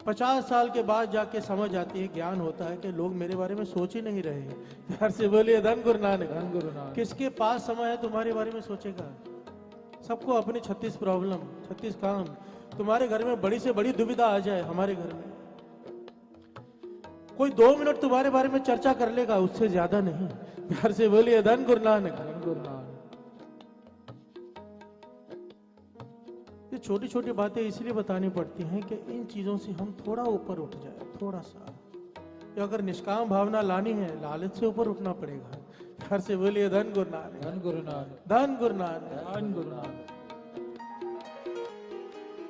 50 साल के बाद जाके समझ आती है, ज्ञान होता है कि लोग मेरे बारे में सोच ही नहीं रहे। प्यार से बोलिए धन गुरु नानक। धन गुरु नानक। किसके पास समय है तुम्हारे बारे में सोचेगा? सबको अपनी 36 प्रॉब्लम, 36 काम। तुम्हारे घर में बड़ी से बड़ी दुविधा आ जाए, हमारे घर में कोई 2 मिनट तुम्हारे बारे में चर्चा कर लेगा, उससे ज्यादा नहीं। प्यार से बोलिए धन गुरु नानक। धन गुरु नानक। ये छोटी छोटी बातें इसलिए बतानी पड़ती हैं कि इन चीजों से हम थोड़ा ऊपर उठ जाए, थोड़ा सा। या अगर निष्काम भावना लानी है, लालच से ऊपर उठना पड़ेगा। प्यार से बोलिए धन गुरु नानक। धन गुरु नानक। धन गुरु नानक। धन गुरु नानक।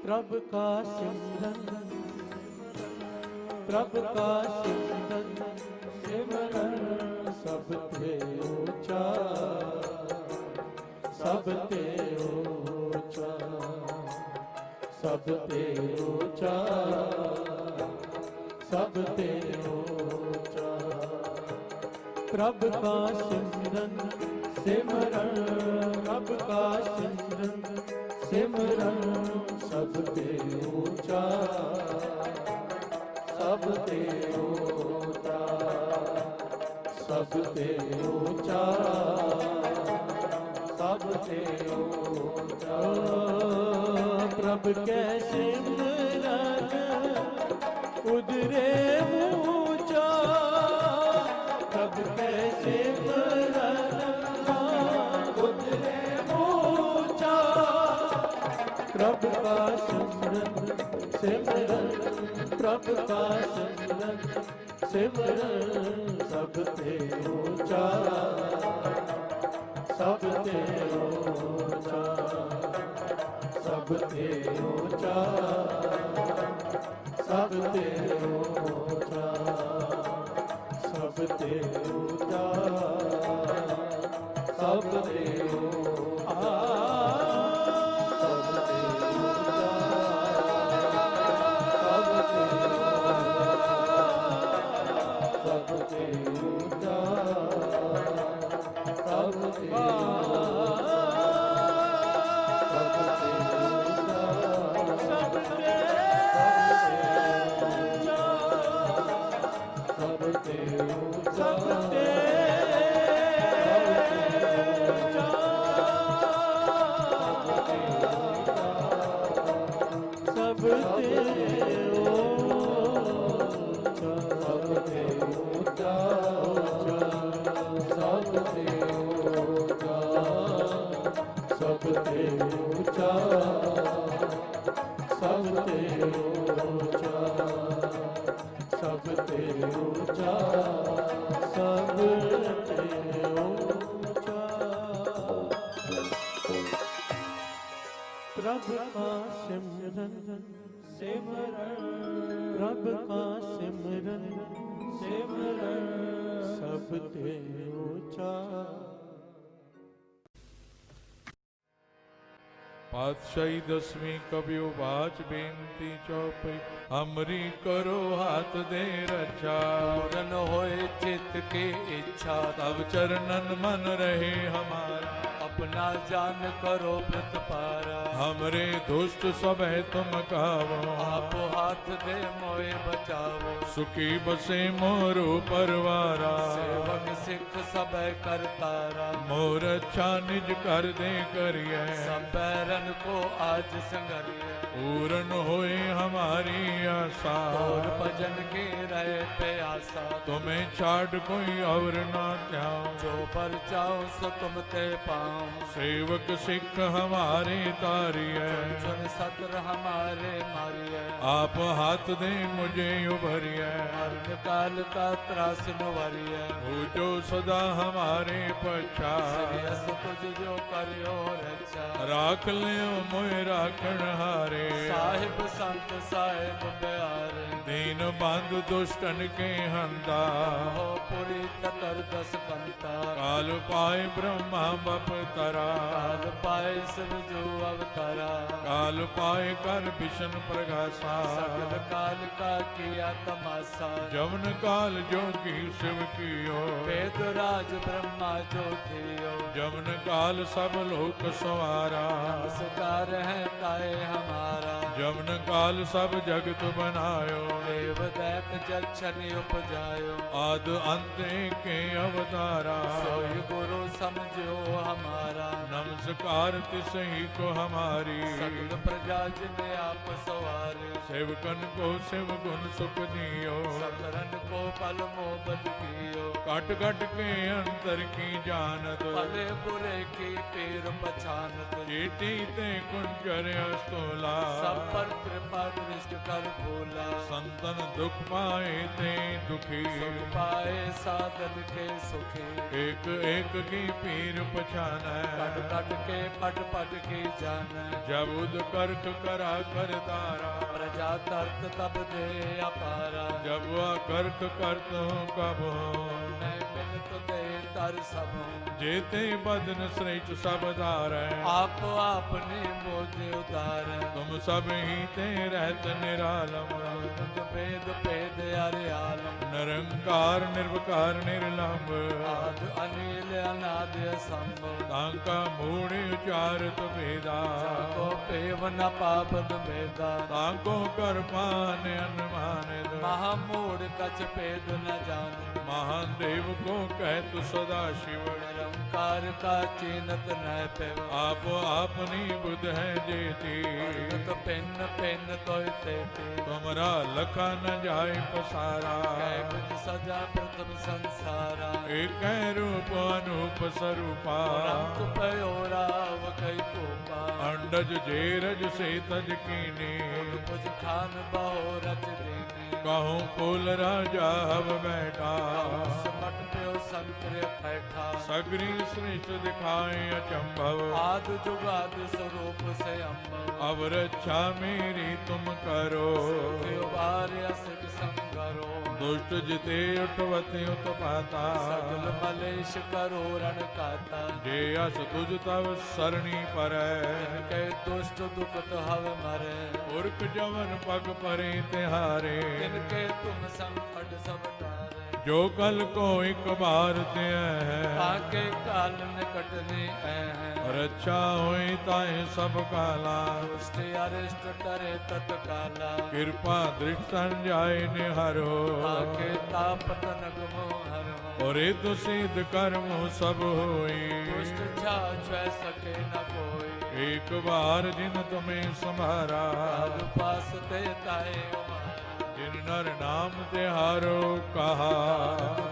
प्रभु का सिमरन, प्रभु का सिमरन, सिमरन सब ते ऊंचा, सब ते ऊंचा, सब ते ऊंचा, सब ते ऊंचा। प्रभु का सिमरन, सिमरन, प्रभु का सिमरन, सिमरन सब ते ऊंचा, सब ते ऊंचा, सब ते ऊंचा, सब ते ऊंचा। प्रभु के सिमरन उदरे ऊंचा, प्रभु के सिमरन उदरे ऊंचा। प्रभु का सिमरन, सिमरन, प्रभु का सिमरन, सिमरन सब ते ऊंचा, सब ते ऊंचा, सब ते ऊंचा, सब ते ऊंचा, सब ते ऊंचा, सब ते ऊंचा। प्रभु का सिमरन, सिमरन, प्रभु का सिमरन, सिमरन सब ते ऊंचा। पातशाही दसवीं कवियो बाच बेनती चौपई, हमरी करो हाथ दे रक्षा। पूरन होए चित्त की इच्छा, तब चरणन मन रहे हमारा। अपना जान करो व्रत पारा। हमरे दुष्ट सब है तुम कावो, आप हाथ दे मोए बचावो। सुखी बसे मोरो परवारा। सेवक सिख सब करतारा, मोर अच्छा निज कर दे करिए। सब बैरन को आज संगरिए। पूरन होए हमारी आशा, और भजन की रहे प्यासा। तुम्हें छाड़ कोई और ना त्याओ, जो पर जाओ सो तुम ते पाओ। सेवक सिख हमारे तारिए। सुन सतर हमारे मारिए। आप हाथ दे मुझे उभरिए। मरण काल का त्रास नुवरिए। हो जो सदा हमारे पछा, श्रेयस तुझ जो करियो रक्षा। राख लियो मोए राखण हारे। साहिब संत साहिब प्यारे। दीन बंद दुष्टन के हंता, हो पुरी चतुर्दश कंता। काल पाए ब्रह्मा बपतरा। काल पाए शिव जो अवतारा। काल पाए कर विष्णु प्रकाशा। सकल काल का किया तमाशा। जवन काल जोगी शिव कियो, वेद राज ब्रह्मा जो थियो। जवन काल सब लोक सवारा। नमस्कार है ताए हमारा। जवन काल सब जगत बनायो। देव दैत जक्षण उपजायो। आद अंत के अवतारा। सोई गुरु समझो हमारा। नमस्कार तिसही को हमारी। सकल प्रजा जिने आप सवारे। सेवकन को शिव गुण सुख दियो। सकरन को पल मोबद कियो। घट घट के अंतर की जानत भले बुरे की पीर पछानत चीटी ते कुंजर अस्तोला सब पर कृपा दृष्ट कर भोला संतन दुख पाए ते दुखी सुख पाए साधन के सुखी एक एक की पीर पछान कट कट के पट पट की जान जब उद करक करा कर तारा प्रजा तरत तब दे अपारा जब वह करक करत हूँ कब हो मैं मिलत दे तर सब जेते बदन श्रेष्ठ सब धार आप आपने मोजे उतार तुम सब ही ते रहत निरालम भेद भेद अरे आलम निरंकार निर्विकार निर्लंब आद अनिल अनाद असंभव तांका मूढ़ उचारत भेदा को पेव न पापद भेदा तांको कर पान अनुमान महामूढ़ कछ भेद न जान महान देव को कहत सदा शिव निरंकार का चीनत न पेव आप अपनी बुध है जेती तो पिन पिन तो तेती तुमरा लखा न जाय पसारा कैबज सजा प्रथम संसारा एक रूप अनूप स्वरूपा रंग पयोरा वकई पोपा अंडज जेरज से तज कीनी कुछ खान बहो रच देने कहूँ फूल राजा हब बैठा समट प्यो संतरे बैठा सगरी श्रेष्ठ दिखाए अचंभव आद जुगाद स्वरूप से अम्ब अब रक्षा मेरी तुम करो सिख संगरो दुष्ट जिते उठवते उत्पाता सगल मलेश करो रण काता जे अस तुझ तव सरणी पर के दुष्ट दुखत हव मरे उर्क जवन पग परे तिहारे तिनके तुम संकट सब टारे जो कल को एक बार ते है आके काल निकटने है रक्षा होई ताए सब काला दुष्ट अरिष्ट करे तत्काला कृपा दृष्ट जाय निहरो आके तापत नगमो हरो और तो सिद्ध कर्म सब होई दुष्ट छा छह सके न कोई एक बार जिन तुम्हें संभारा काल पास ते ताए उमारा जिन नर नाम तिहारो कहा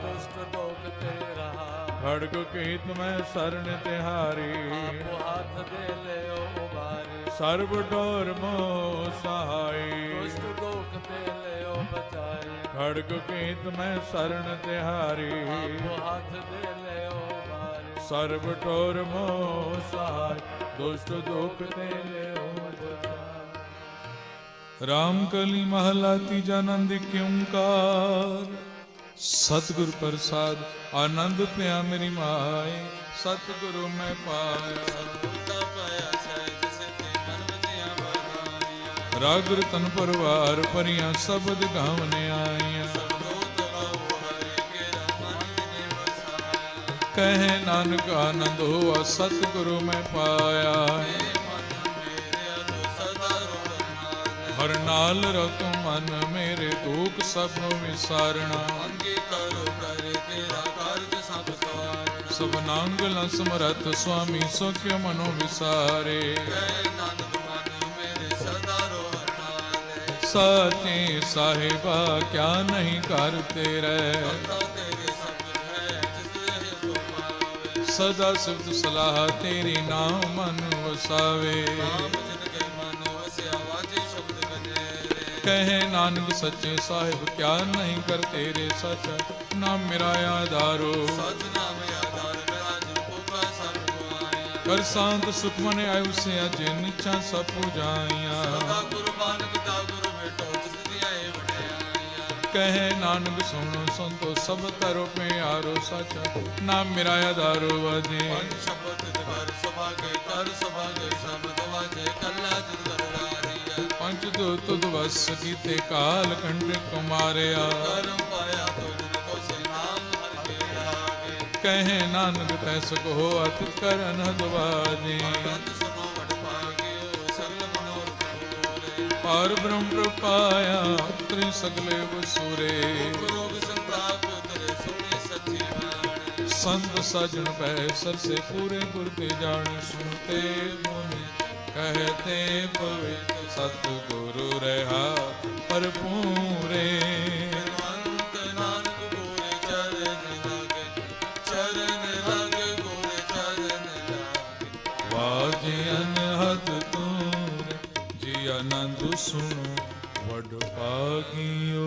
दुष्ट लोक ते रहा खड़ग की तुम्हें शरण तिहारी आप हाथ दे ले उबारी सर्व डोर मोह सहाई दुष्ट लोक ते ले बचाई खड़ग की तुम्हें शरण तिहारी आप हाथ दे ले उबारी सर्व डोर मोह सहाय दुष्ट दुख ते ले रामकली महला तीजा नंद क्योंकार सतगुर प्रसाद आनंद पिया मेरी माए सतगुरु मैं पाया राग रतन परवार परियां सबद गावने आईया कहे नानक आनंद हुआ सतगुरु मैं पाया हर नाल रख मन मेरे दुख सब विसारना सब नांगल समरथ स्वामी सुख्य मनो विसारे साचे साहिबा क्या नहीं करते रहे सदा सिफ्त सलाह तेरी नाम मन वसावे कहे नानक सच्चे साहिब क्या नहीं कर तेरे सच नाम मेरा आधारो कर शांत सुख मन आयु से अजे निचा सब पूजाइया कहे नानक सुनो संतो सब तरो पे आरो सच नाम मेरा आधारो वजे पंच दो तुद वस कीते काल कंड कुमारिया कहे नानक तैस को अतित कर अनहदवाजी पार ब्रह्म पाया त्रि सगले वसुरे संत सजन पै सर से पूरे गुर के जान सुनते मुनि कहते पवित्र सतगुरु रहा पर पूरे सुन वड पागियो।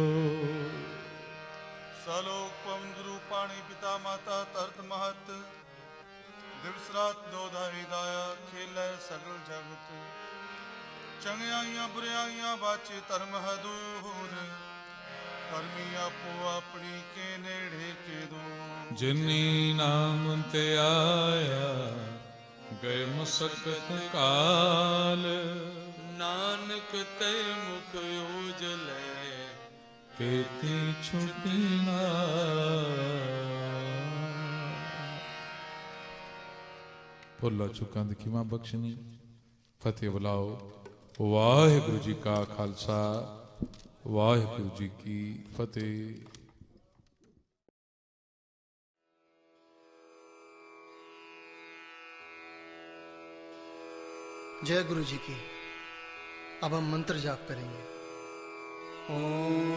सलोक पवन रूपाणी पिता माता तरत महत, दिवस रात दो धाई दाया खेल सगल जगत। चंगियाइयां बुराइयां बाचे धर्म हदूर, कर्मी आपो अपनी के नेड़े के दूर। जिनी नाम ते आया गए मसकत काल, नानक ते मुख उजले केती छुटी ना। भुला चुकां दी खिमा बख्शनी। फतेह बुलाओ। वाहिगुरु जी का खालसा, वाहिगुरु जी की फतेह। जय गुरु जी की। अब हम मंत्र जाप करेंगे। ओम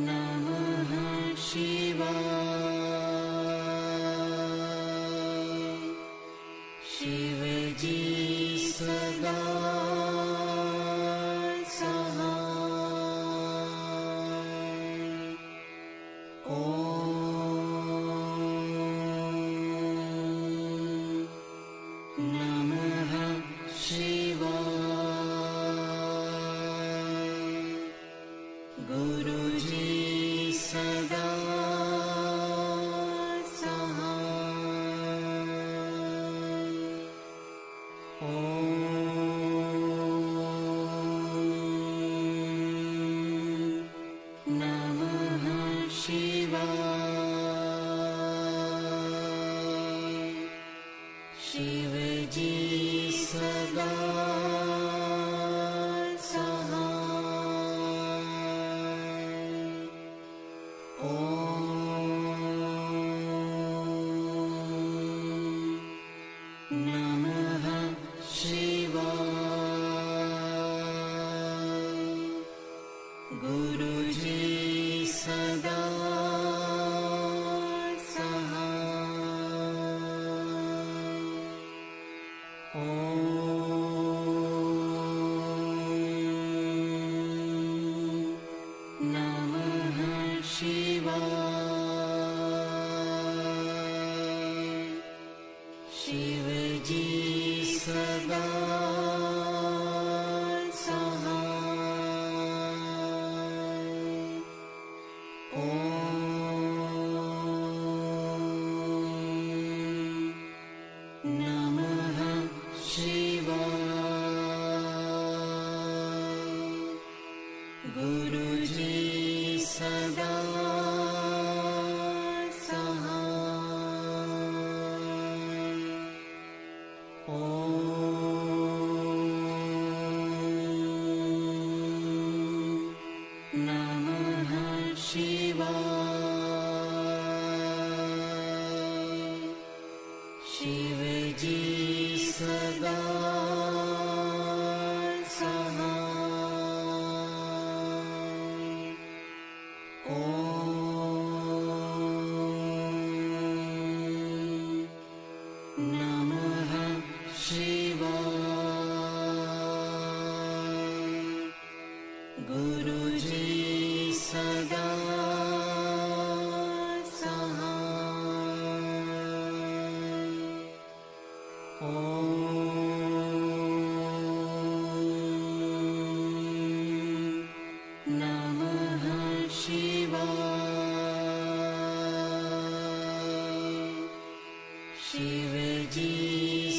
नमः शिवाय। शिव जी सदा शिव जी सदा सहाय। ओम नमः शिवाय। गुरु जी सदा शिव जी सदा सहाय। ओम नमः शिवाय। गुरु जी सदा शिव जी सदा सहाय। ओम नमः शिवाय। गुरु जी सदा शिव जी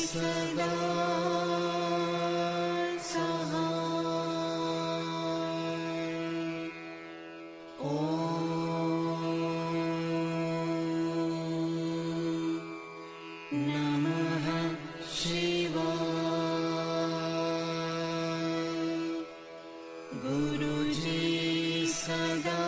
सदा सहाय। ओम नमः शिवाय। गुरु जी सदा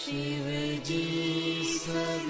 शिव जी सदा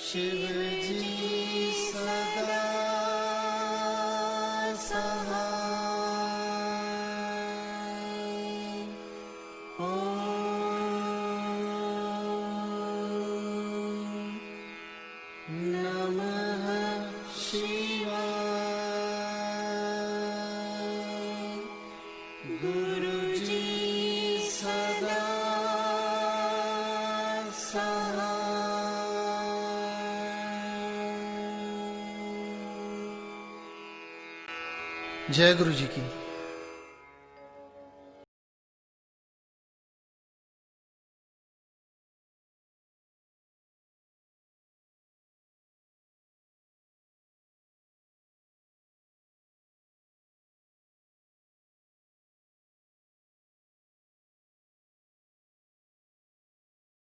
शिव जी सदा सहाय। ओम नमः शिवाय। गुरु जी सदा सहाय। जय गुरु जी की।